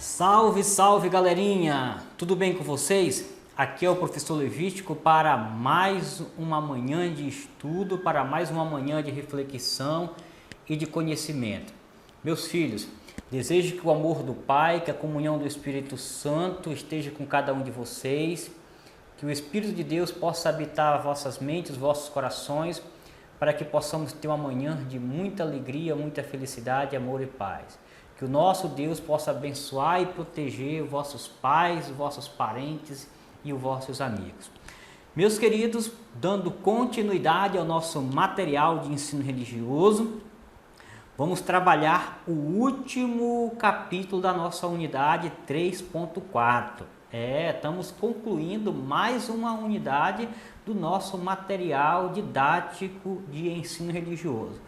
Salve, salve galerinha! Tudo bem com vocês? Aqui é o professor Levítico para mais uma manhã de estudo, para mais uma manhã de reflexão e de conhecimento. Meus filhos, desejo que o amor do Pai, que a comunhão do Espírito Santo esteja com cada um de vocês, que o Espírito de Deus possa habitar vossas mentes, vossos corações, para que possamos ter uma manhã de muita alegria, muita felicidade, amor e paz. Que o nosso Deus possa abençoar e proteger vossos pais, vossos parentes e os vossos amigos. Meus queridos, dando continuidade ao nosso material de ensino religioso, vamos trabalhar o último capítulo da nossa unidade 3.4. Estamos concluindo mais uma unidade do nosso material didático de ensino religioso.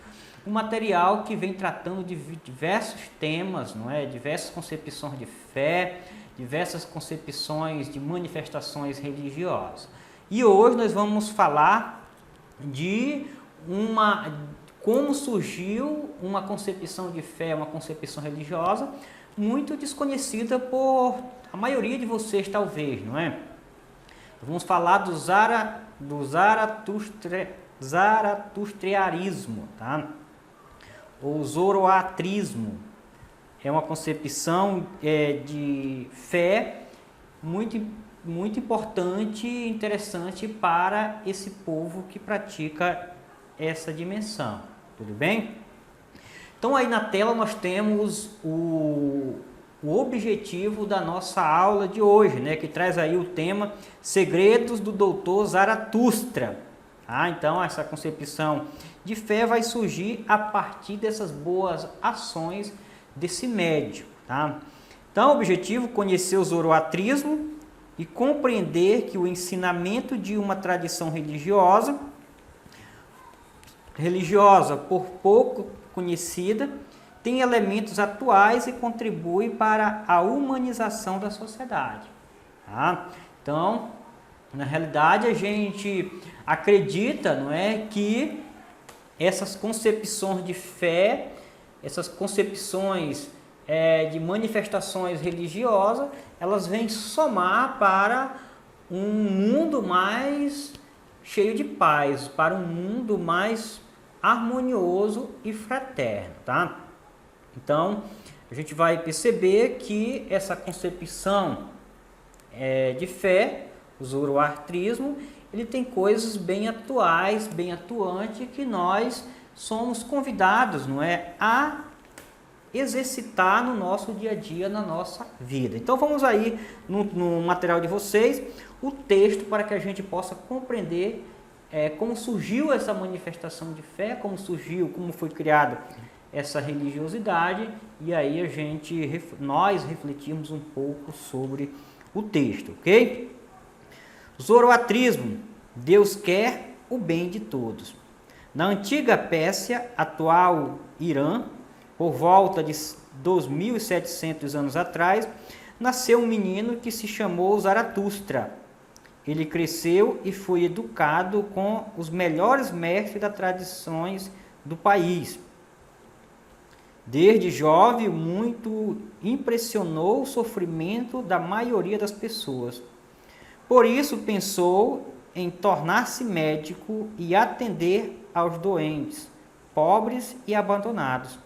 Um material que vem tratando de diversos temas, não é? Diversas concepções de fé, diversas concepções de manifestações religiosas. E hoje nós vamos falar de como surgiu uma concepção de fé, uma concepção religiosa muito desconhecida por a maioria de vocês, talvez, não é? Vamos falar do zaratustrianismo, tá? O zoroatrismo é uma concepção de fé muito importante e interessante para esse povo que pratica essa dimensão, tudo bem? Então aí na tela nós temos o objetivo da nossa aula de hoje, né, que traz aí o tema Segredos do Doutor Zaratustra. Então essa concepção de fé vai surgir a partir dessas boas ações desse médium. Tá? Então o objetivo é conhecer o zoroatrismo e compreender que o ensinamento de uma tradição religiosa por pouco conhecida, tem elementos atuais e contribui para a humanização da sociedade. Tá? Então, na realidade, a gente acredita, não é, que essas concepções de fé, essas concepções de manifestações religiosas, elas vêm somar para um mundo mais cheio de paz, para um mundo mais harmonioso e fraterno, tá? Então, a gente vai perceber que essa concepção de fé, o zoroastrismo, ele tem coisas bem atuais, bem atuantes, que nós somos convidados, não é, a exercitar no nosso dia a dia, na nossa vida. Então, vamos aí no material de vocês, o texto para que a gente possa compreender como surgiu essa manifestação de fé, como foi criada essa religiosidade, e aí nós refletimos um pouco sobre o texto, ok? Zoroatrismo, Deus quer o bem de todos. Na antiga Pérsia, atual Irã, por volta de 2.700 anos atrás, nasceu um menino que se chamou Zaratustra. Ele cresceu e foi educado com os melhores mestres das tradições do país. Desde jovem, muito impressionou o sofrimento da maioria das pessoas. Por isso, pensou em tornar-se médico e atender aos doentes, pobres e abandonados.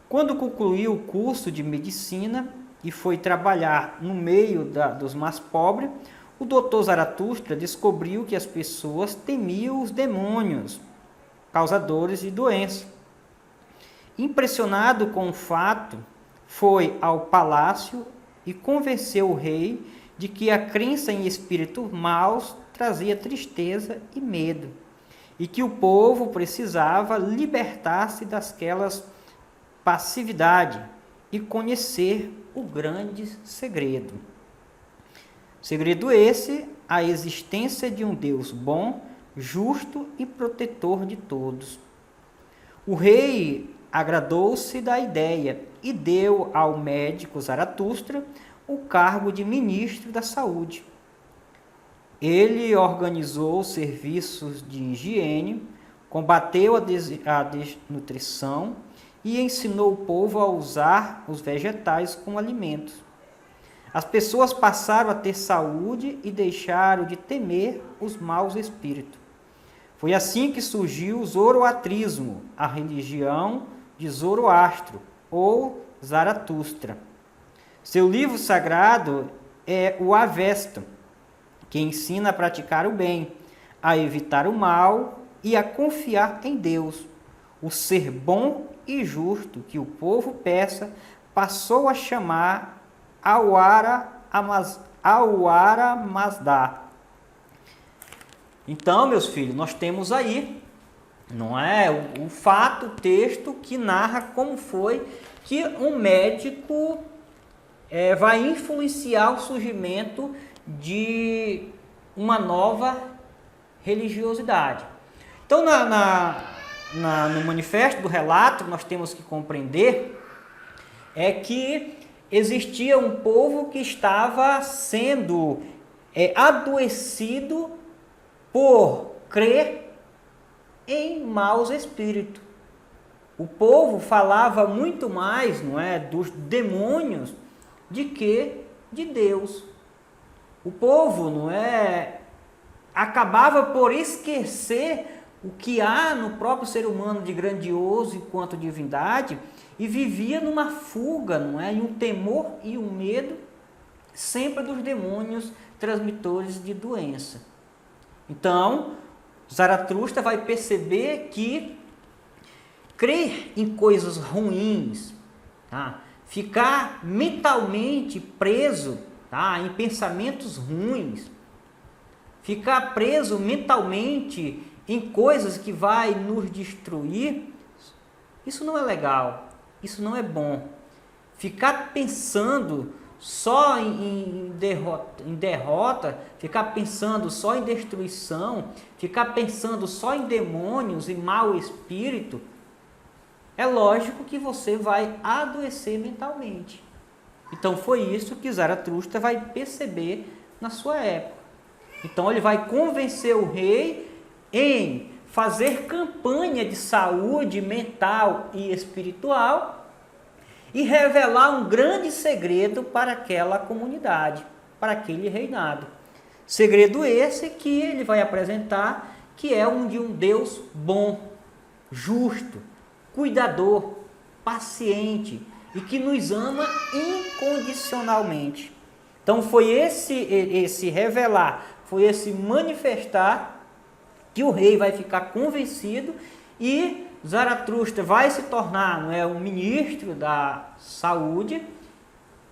Quando concluiu o curso de medicina e foi trabalhar no meio dos mais pobres, o Dr. Zaratustra descobriu que as pessoas temiam os demônios, causadores de doença. Impressionado com o fato, foi ao palácio e convenceu o rei de que a crença em espíritos maus trazia tristeza e medo, e que o povo precisava libertar-se daquelas passividade e conhecer o grande segredo. Segredo esse, a existência de um Deus bom, justo e protetor de todos. O rei agradou-se da ideia e deu ao médico Zaratustra o cargo de ministro da saúde. Ele organizou serviços de higiene, combateu a desnutrição e ensinou o povo a usar os vegetais como alimentos. As pessoas passaram a ter saúde e deixaram de temer os maus espíritos. Foi assim que surgiu o zoroatrismo, a religião de Zoroastro, ou Zaratustra. Seu livro sagrado é o Avesta, que ensina a praticar o bem, a evitar o mal e a confiar em Deus. O ser bom e justo que o povo persa passou a chamar Awara Mazda. Então, meus filhos, nós temos aí, não é, o fato, o texto que narra como foi que um médico vai influenciar o surgimento de uma nova religiosidade. Então, no manifesto do relato, nós temos que compreender que existia um povo que estava sendo adoecido por crer em maus espíritos. O povo falava muito mais, não é, dos demônios de que de Deus. O povo, não é, acabava por esquecer o que há no próprio ser humano de grandioso enquanto divindade e vivia numa fuga, não é, e um temor e um medo sempre dos demônios transmitores de doença. Então, Zaratustra vai perceber que crer em coisas ruins, tá? Ficar mentalmente preso, tá? Em pensamentos ruins, ficar preso mentalmente em coisas que vai nos destruir, isso não é legal, isso não é bom. Ficar pensando só em derrota, ficar pensando só em destruição, ficar pensando só em demônios e mau espírito, é lógico que você vai adoecer mentalmente. Então foi isso que Zaratustra vai perceber na sua época. Então ele vai convencer o rei em fazer campanha de saúde mental e espiritual e revelar um grande segredo para aquela comunidade, para aquele reinado. Segredo esse que ele vai apresentar, que é um de um Deus bom, justo, cuidador, paciente e que nos ama incondicionalmente. Então foi esse revelar, foi esse manifestar que o rei vai ficar convencido e Zaratustra vai se tornar, não é, um ministro da saúde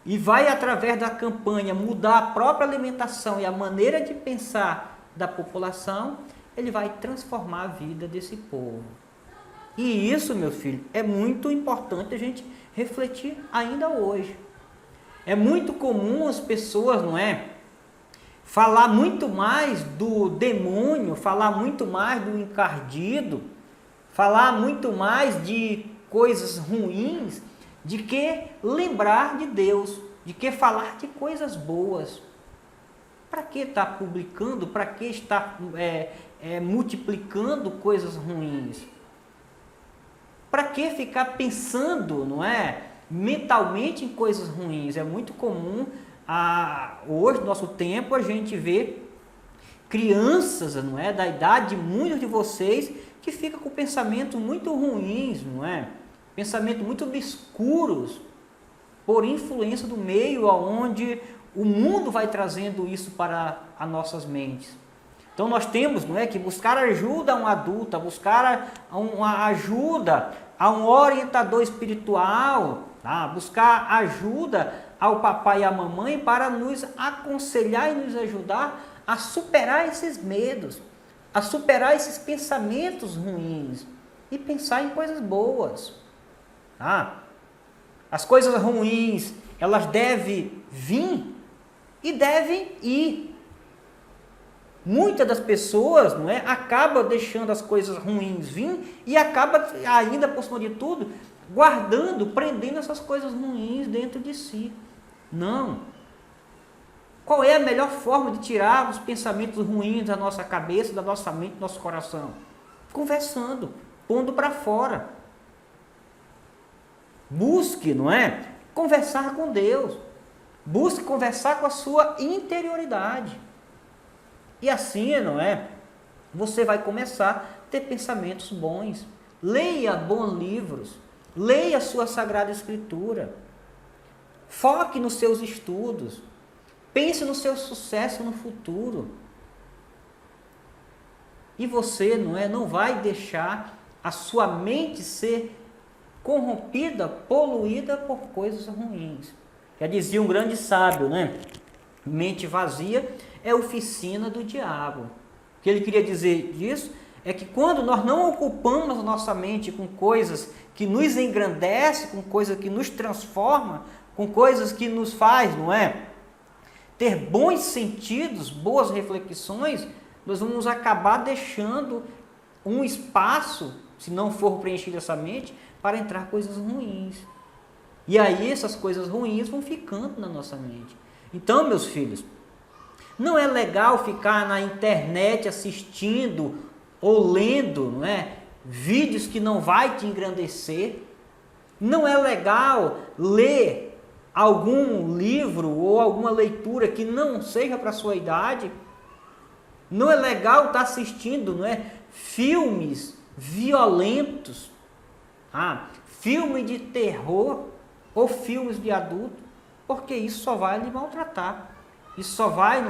e vai, através da campanha, mudar a própria alimentação e a maneira de pensar da população. Ele vai transformar a vida desse povo. E isso, meu filho, é muito importante a gente refletir ainda hoje. É muito comum as pessoas, não é, falar muito mais do demônio, falar muito mais do encardido, falar muito mais de coisas ruins, de que lembrar de Deus, de que falar de coisas boas. Para que estar publicando, para que estar multiplicando coisas ruins? Para que ficar pensando, não é, mentalmente em coisas ruins? É muito comum, hoje, no nosso tempo, a gente vê crianças, não é, da idade de muitos de vocês, que ficam com pensamentos muito ruins, não é? Pensamentos muito obscuros, por influência do meio aonde o mundo vai trazendo isso para as nossas mentes. Então nós temos, não é, que buscar ajuda a um adulto, buscar uma ajuda a um orientador espiritual, tá? Buscar ajuda ao papai e à mamãe para nos aconselhar e nos ajudar a superar esses medos, a superar esses pensamentos ruins e pensar em coisas boas. Tá? As coisas ruins, elas devem vir e devem ir. Muitas das pessoas, não é, acabam deixando as coisas ruins vir e acaba ainda, por cima de tudo, guardando, prendendo essas coisas ruins dentro de si. Não. Qual é a melhor forma de tirar os pensamentos ruins da nossa cabeça, da nossa mente, do nosso coração? Conversando, pondo para fora. Busque, não é? Conversar com Deus. Busque conversar com a sua interioridade. E assim, não é? Você vai começar a ter pensamentos bons. Leia bons livros. Leia a sua Sagrada Escritura. Foque nos seus estudos. Pense no seu sucesso no futuro. E você, não vai deixar a sua mente ser corrompida, poluída por coisas ruins. Já dizia um grande sábio, né? Mente vazia é oficina do diabo. O que ele queria dizer disso é que quando nós não ocupamos a nossa mente com coisas que nos engrandecem, com coisas que nos transformam, com coisas que nos faz, ter bons sentidos, boas reflexões, nós vamos acabar deixando um espaço, se não for preenchido essa mente, para entrar coisas ruins. E aí essas coisas ruins vão ficando na nossa mente. Então, meus filhos, não é legal ficar na internet assistindo ou lendo, vídeos que não vai te engrandecer. Não é legal ler algum livro ou alguma leitura que não seja para a sua idade. Não é legal estar assistindo, filmes violentos, filme de terror ou filmes de adulto, porque isso só vai lhe maltratar. Isso só vai,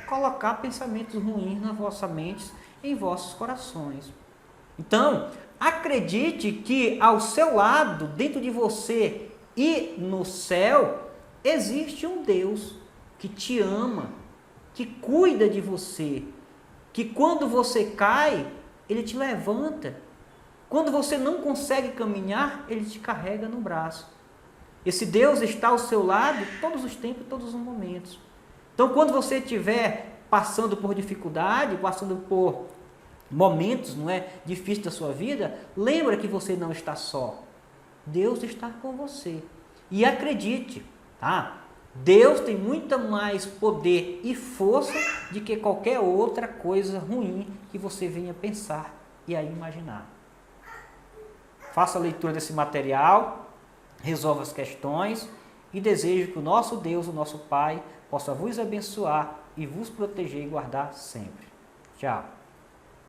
colocar pensamentos ruins na vossa mente, em vossos corações. Então, acredite que ao seu lado, dentro de você e no céu, existe um Deus que te ama, que cuida de você, que quando você cai, Ele te levanta. Quando você não consegue caminhar, Ele te carrega no braço. Esse Deus está ao seu lado todos os tempos, todos os momentos. Então, quando você estiver passando por dificuldade, passando por momentos, difíceis da sua vida, lembra que você não está só. Deus está com você. E acredite, Deus tem muito mais poder e força do que qualquer outra coisa ruim que você venha pensar e aí imaginar. Faça a leitura desse material, resolva as questões e desejo que o nosso Deus, o nosso Pai, possa vos abençoar e vos proteger e guardar sempre. Tchau.